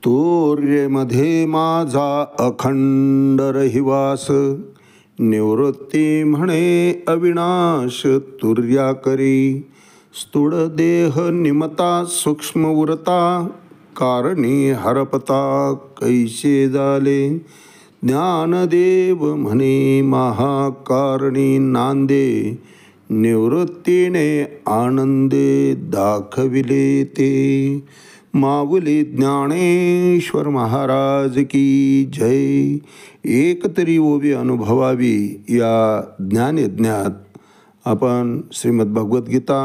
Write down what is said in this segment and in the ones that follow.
स्तोर्येमध्ये माझा अखंड रहिवास, निवृत्ती म्हणे अविनाश तुर्या करी. स्थूळ देह निमता सूक्ष्म उरता, कारणी हरपता कैसे झाले. ज्ञानदेव म्हणे महाकारणी नांदे, निवृत्तीने आनंदे दाखविले ते. माऊली ज्ञानेश्वर महाराज की जय. एक तरी ओवी अनुभवावी या ज्ञानयज्ञात आपण श्रीमद्भगवद्गीता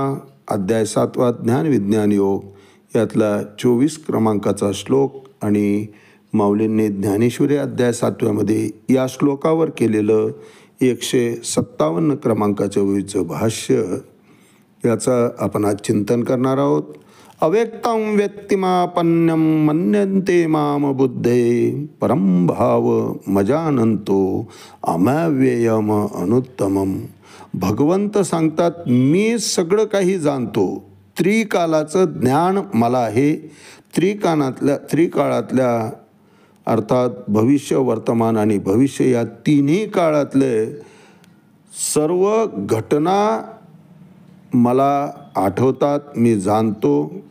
अध्याय 7 ज्ञानविज्ञान योग यातला 24 क्रमांकाचा श्लोक आणि माऊलींनी ज्ञानेश्वरी अध्याय 7 या श्लोकावर केलेलं 157 क्रमांकाच्या ओवीचं भाष्य याचं आपण आज चिंतन करणार आहोत. अव्यक्तं व्यक्तिमापन्यं मन्यन्ते माम बुद्धे, परम भाव मजानंतो अमव्ययम अनुत्तमम. भगवंत सांगतात, मी सगळं काही जाणतो. त्रिकालाचं ज्ञान मला आहे. त्रिकाळातल्या अर्थात भविष्य, वर्तमान आणि भविष्य या तिन्ही काळातले सर्व घटना मला आठवतात, मी जाणतो.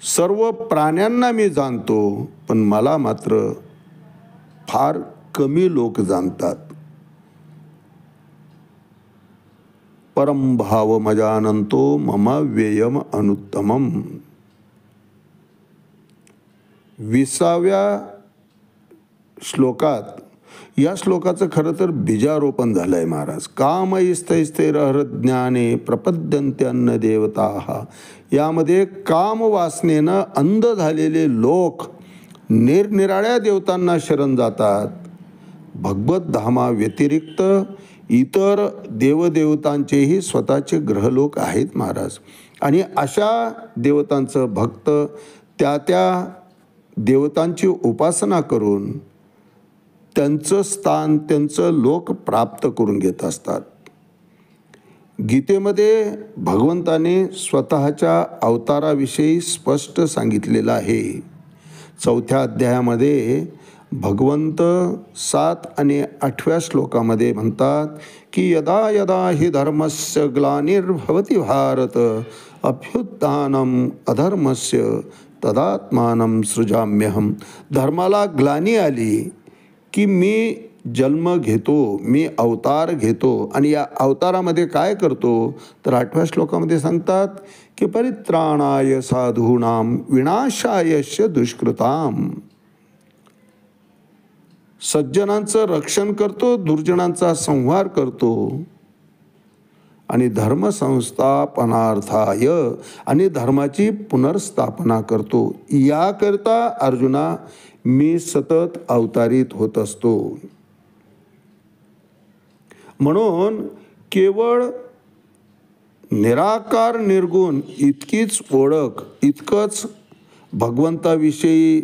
सर्व प्राण्यांना मी जाणतो, पण मला मात्र फार कमी लोक जाणतात. परम भाव मजानंतो मम व्ययम अनुत्तमम. 20व्या श्लोकात या श्लोकाचं खरं तर बीजारोपण झालं आहे महाराज. काम स्थैस्थैरहर ज्ञाने प्रपद्यन्त्यन्न देवता. यामध्ये काम वासनेनं अंध झालेले लोक निरनिराळ्या देवतांना शरण जातात. भगवत धामा व्यतिरिक्त इतर देवदेवतांचेही स्वतःचे ग्रहलोक आहेत महाराज. आणि अशा देवतांचं भक्त त्या देवतांची उपासना करून त्यांचं स्थान, त्यांचं लोक प्राप्त करून घेत असतात. गीतेमध्ये भगवंताने स्वतःच्या अवताराविषयी स्पष्ट सांगितलेलं आहे. 4थ्या अध्यायामध्ये भगवंत 7 आणि 8व्या श्लोकामध्ये म्हणतात की यदा यदा हि धर्मस्य ग्लानिर्भवति भारत, अभ्युत्थानम अधर्मस्य तदात्मानं सृजाम्यहम. धर्माला ग्लानी आली की मी जन्म घेतो, मी अवतार घेतो. आणि या अवतारामध्ये काय करतो तर 8व्या श्लोकामध्ये सांगतात की परित्राणाय साधूनां विनाशायस्य दुष्कृताम. सज्जनांचं रक्षण करतो, दुर्जनांचा संहार करतो. आणि धर्मसंस्थापनार्थाय, आणि धर्माची पुनर्स्थापना करतो. याकरता अर्जुना मी सतत अवतारित होत असतो. म्हणून केवळ निराकार निर्गुण इतकीच ओळख, इतकंच भगवंताविषयी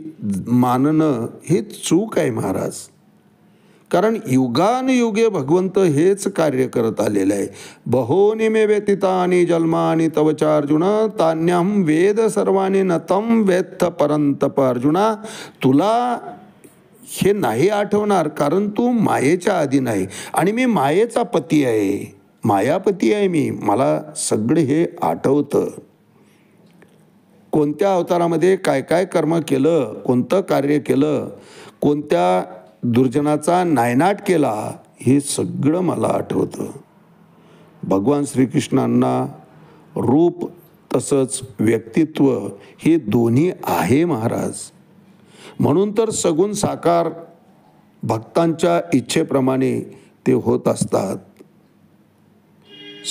मानणं हे चूक आहे महाराज. कारण युगानुयुगे भगवंत हेच कार्य करत आलेलं आहे. बहोनी मे व्यतीतानि जन्मानि तव च अर्जुन, तान्यहं वेद सर्वाणि न तं वेत्थ परंतप. अर्जुना, तुला हे नाही आठवणार कारण तू मायेच्या अधीन आहे आणि मी मायेचा पती आहे, मायापती आहे मी. मला सगळे हे आठवतं. कोणत्या अवतारामध्ये काय काय कर्म केलं, कोणतं कार्य केलं, कोणत्या दुर्जनाचा नायनाट केला, हे सगळं मला आठवतं. भगवान श्रीकृष्णांना रूप तसंच व्यक्तित्व हे दोन्ही आहे महाराज. म्हणून तर सगुण साकार भक्तांच्या इच्छेप्रमाणे ते होत असतात.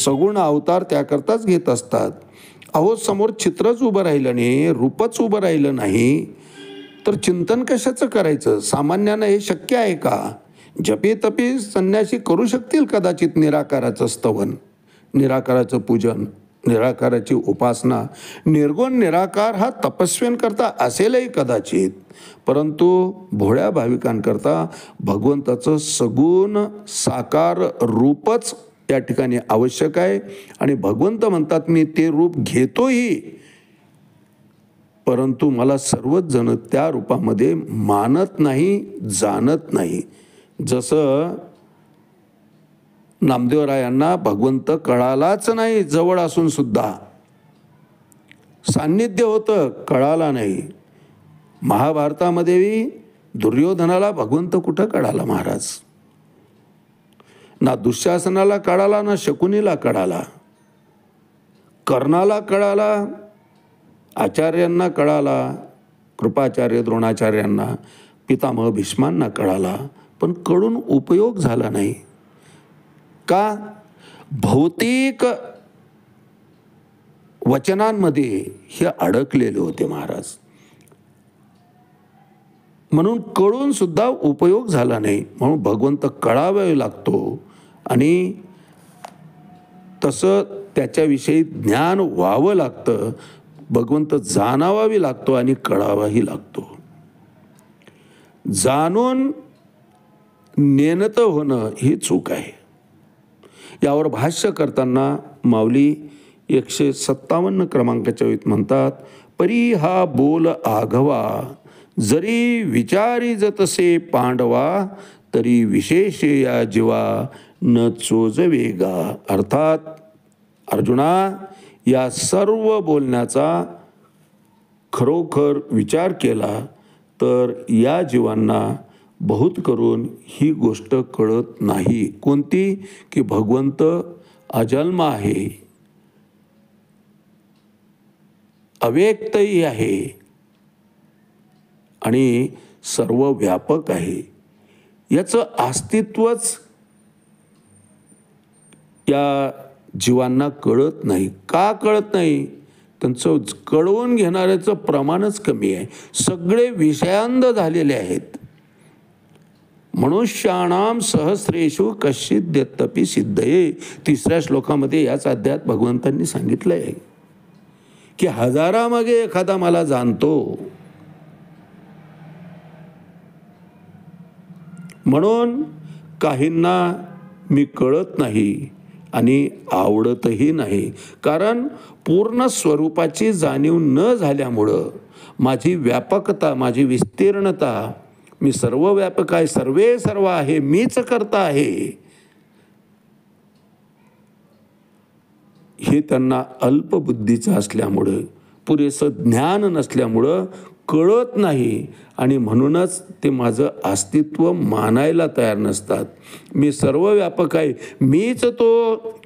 सगुण अवतार त्याकरताच घेत असतात. अहो, समोर चित्रच उभं राहिलं नाही, रूपच उभं राहिलं नाही तर चिंतन कशाचं करायचं? सामान्यानं हे शक्य आहे का? जपे तपे संन्यासी करू शकतील कदाचित निराकाराचं स्तवन, निराकाराचं पूजन, निराकाराची उपासना. निर्गुण निराकार हा तपस्व्यांकरता असेलही कदाचित, परंतु भोळ्या भाविकांकरता भगवंताचं सगुण साकार रूपच या ठिकाणी आवश्यक आहे. आणि भगवंत म्हणतात मी ते रूप घेतोही, परंतु मला सर्वच जण त्या रूपामध्ये मानत नाही, जाणत नाही. जसं नामदेवरायांना भगवंत कळालाच नाही, जवळ असून सुद्धा सान्निध्य होतं, कळाला नाही. महाभारतामध्ये दुर्योधनाला भगवंत कुठं कळाला महाराज? ना दुःशासनाला कळाला, ना शकुनीला कळाला. कर्णाला कळाला, आचार्यांना कळाला, कृपाचार्य द्रोणाचार्यांना, पितामह भीष्मांना कळाला, पण कळून उपयोग झाला नाही. का? भौतिक वचनांमध्ये हे अडकलेले होते महाराज. म्हणून कळून सुद्धा उपयोग झाला नाही. म्हणून भगवंत कळावे लागतो आणि तसं त्याच्याविषयी ज्ञान व्हावं लागतं. भगवंत जाणावावी लागतो आणि कळावाही लागतो. जाणून नेणतं होणं ही चूक आहे. यावर भाष्य करताना माऊली 157 क्रमांकाच्या वेळी म्हणतात, परी हा बोल आघवा, जरी विचारी जतसे पांडवा, तरी विशेष या जीवा न चोजवेगा. अर्थात अर्जुना, या सर्व बोलण्याचा खरोखर विचार केला तर या जीवांना बहुत करून ही गोष्ट कळत नाही. कोणती? की भगवंत अजन्म आहे, अव्यक्तही आहे आणि सर्व व्यापक आहे. याचं अस्तित्वच या जीवांना कळत नाही. का कळत नाही? त्यांचं कळवून घेणाऱ्याचं प्रमाणच कमी आहे. सगळे विषयांध झालेले आहेत. मनुष्याणाम सहस्रेषु कश्चित् यत्तपि सिद्धये. 3ऱ्या श्लोकामध्ये याच अध्यायात भगवंतांनी सांगितलं आहे की हजारामागे एखादा मला जाणतो. म्हणून काहींना मी कळत नाही आणि आवडतही नाही. कारण पूर्ण स्वरूपाची जाणीव न झाल्यामुळं माझी व्यापकता, माझी विस्तीर्णता, मी सर्व व्यापक आहे, सर्वे सर्व आहे, मीच करता आहे, हे त्यांना अल्पबुद्धीचं असल्यामुळं, पुरेसं ज्ञान नसल्यामुळं कळत नाही आणि म्हणूनच ते माझं अस्तित्व मानायला तयार नसतात. मी सर्व व्यापक आहे, मीच तो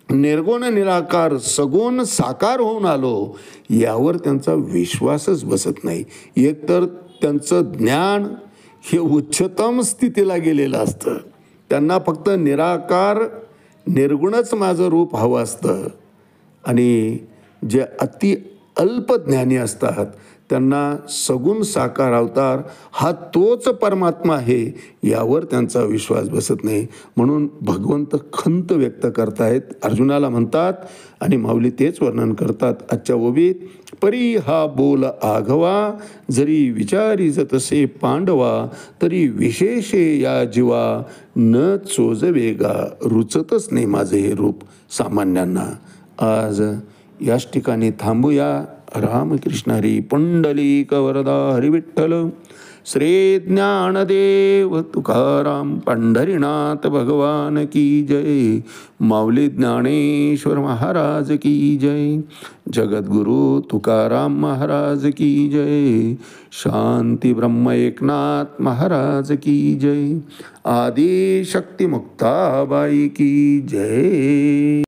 निर्गुण निराकार सगुण साकार होऊन आलो, यावर त्यांचा विश्वासच बसत नाही. एकतर त्यांचं ज्ञान हे उच्चतम स्थितीला गेलेलं असतं. त्यांना फक्त निराकार निर्गुणच माझं रूप हवं असतं आणि जे अति अल्पज्ञानी असतात त्यांना सगुण साकार अवतार हा तोच परमात्मा आहे यावर त्यांचा विश्वास बसत नाही. म्हणून भगवंत खंत व्यक्त करतायत, अर्जुनाला म्हणतात आणि माऊली तेच वर्णन करतात आजच्या ओबीत. परी हा बोल आघवा, जरी विचारी जतसे पांडवा, तरी विशेषे या जीवा न चोजवेगा. रुचतच नाही माझे हे रूप सामान्यांना. आज याच ठिकाणी थांबूया. रामकृष्ण हरी. पुंडलिक वरदा हरी विठ्ठल. श्री ज्ञानदेव तुकाराम पंढरीनाथ भगवान की जय. माऊली ज्ञानेश्वर महाराज की जय. जगद्गुरु तुकाराम महाराज की जय. शांती ब्रह्म एकनाथ महाराज की जय. आदि शक्ती मुक्ताबाई की जय.